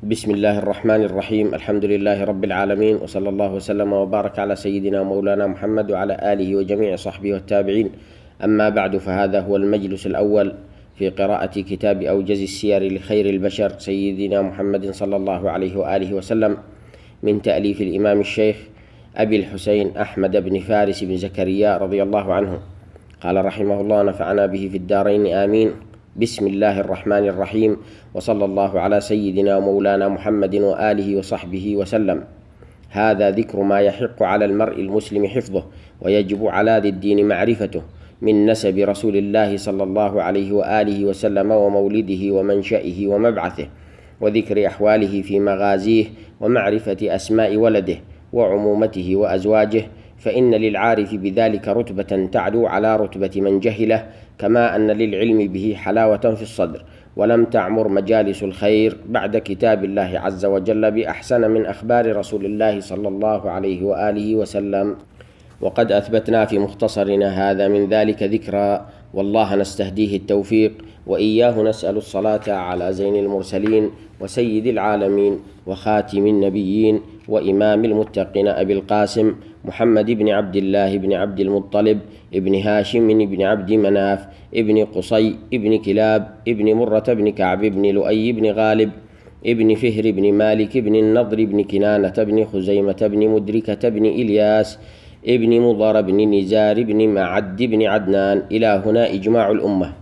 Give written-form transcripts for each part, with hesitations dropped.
بسم الله الرحمن الرحيم. الحمد لله رب العالمين، وصلى الله وسلم وبارك على سيدنا مولانا محمد وعلى آله وجميع صحبه والتابعين. أما بعد، فهذا هو المجلس الأول في قراءة كتاب أوجز السير لخير البشر سيدنا محمد صلى الله عليه وآله وسلم، من تأليف الإمام الشيخ أبي الحسين أحمد بن فارس بن زكريا رضي الله عنه. قال رحمه الله: نفعنا به في الدارين آمين. بسم الله الرحمن الرحيم، وصلى الله على سيدنا ومولانا محمد وآله وصحبه وسلم. هذا ذكر ما يحق على المرء المسلم حفظه، ويجب على ذي الدين معرفته، من نسب رسول الله صلى الله عليه وآله وسلم، ومولده ومنشئه ومبعثه، وذكر أحواله في مغازيه، ومعرفة أسماء ولده وعمومته وأزواجه، فإن للعارف بذلك رتبة تعلو على رتبة من جهله، كما أن للعلم به حلاوة في الصدر. ولم تعمر مجالس الخير بعد كتاب الله عز وجل بأحسن من أخبار رسول الله صلى الله عليه وآله وسلم، وقد أثبتنا في مختصرنا هذا من ذلك ذكرى، والله نستهديه التوفيق، وإياه نسأل الصلاة على زين المرسلين وسيد العالمين وخاتم النبيين وإمام المتقين أبي القاسم محمد بن عبد الله بن عبد المطلب ابن هاشم بن عبد مناف ابن قصي ابن كلاب ابن مرة بن كعب ابن لؤي بن غالب ابن فهر بن مالك ابن النضر بن كنانة بن خزيمة بن مدركة بن إلياس ابن مضر بن نزار بن معد بن عدنان. إلى هنا إجماع الأمة.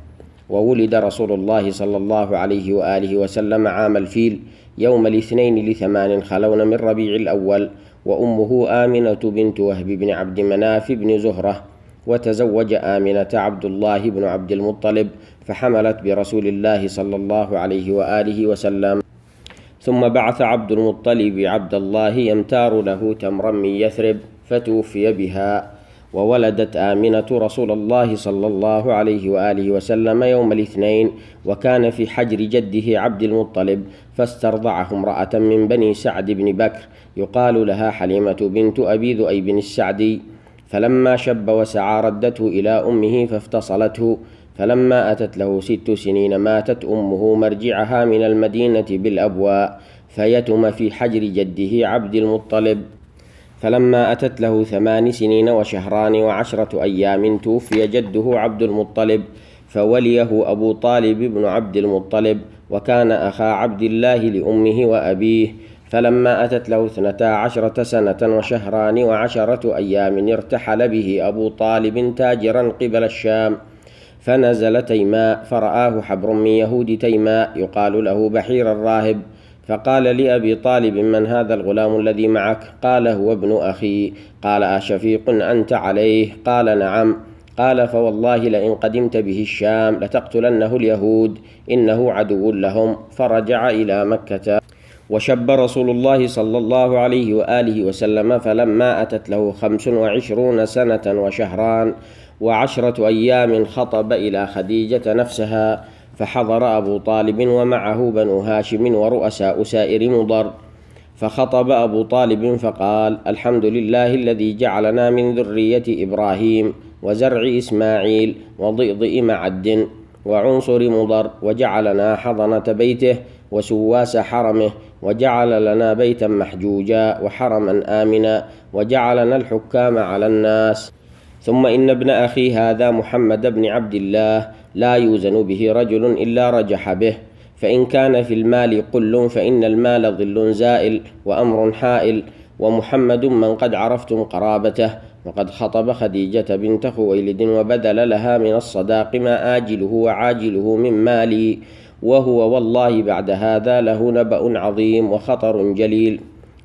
وولد رسول الله صلى الله عليه وآله وسلم عام الفيل يوم الاثنين ل8 خلون من ربيع الأول، وأمه آمنة بنت وهب بن عبد مناف بن زهرة، وتزوج آمنة عبد الله بن عبد المطلب، فحملت برسول الله صلى الله عليه وآله وسلم. ثم بعث عبد المطلب عبد الله يمتار له تمرا من يثرب، فتوفي بها، وولدت آمنة رسول الله صلى الله عليه وآله وسلم يوم الاثنين، وكان في حجر جده عبد المطلب، فاسترضعه امرأة من بني سعد بن بكر يقال لها حليمة بنت أبي ذؤيب السعدي، فلما شب وسعى ردته إلى أمه فافتصلته، فلما أتت له 6 سنين ماتت أمه مرجعها من المدينة بالأبواء، فيتم في حجر جده عبد المطلب. فلما أتت له 8 سنين وشهران و10 أيام توفي جده عبد المطلب، فوليه أبو طالب بن عبد المطلب، وكان أخا عبد الله لأمه وأبيه. فلما أتت له 12 سنة وشهران و10 أيام ارتحل به أبو طالب تاجرا قبل الشام، فنزل تيماء، فرآه حبر من يهود تيماء يقال له بحير الراهب، فقال لأبي طالب: من هذا الغلام الذي معك؟ قال: هو ابن أخي. قال: أشفيق أنت عليه؟ قال: نعم. قال: فوالله لئن قدمت به الشام لتقتلنه اليهود، إنه عدو لهم. فرجع إلى مكة. وشب رسول الله صلى الله عليه وآله وسلم، فلما أتت له 25 سنة وشهران و10 أيام خطب إلى خديجة نفسها، فحضر أبو طالب ومعه بنو هاشم ورؤساء سائر مضر، فخطب أبو طالب فقال: الحمد لله الذي جعلنا من ذرية إبراهيم وزرع إسماعيل وضئضئ معد وعنصر مضر، وجعلنا حضنة بيته وسواس حرمه، وجعل لنا بيتا محجوجا وحرما آمنا، وجعلنا الحكام على الناس. ثم إن ابن أخي هذا محمد بن عبد الله لا يوزن به رجل إلا رجح به، فإن كان في المال قل فإن المال ظل زائل وأمر حائل، ومحمد من قد عرفتم قرابته، وقد خطب خديجة بنت خويلد وبذل لها من الصداق ما آجله وعاجله من مالي، وهو والله بعد هذا له نبأ عظيم وخطر جليل.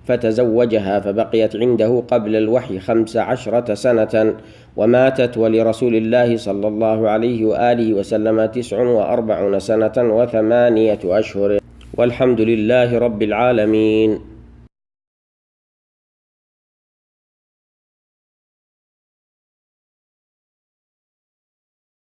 فتزوجها، فبقيت عنده قبل الوحي 15 سنة، وماتت ولرسول الله صلى الله عليه وآله وسلم 49 سنة و8 أشهر. والحمد لله رب العالمين.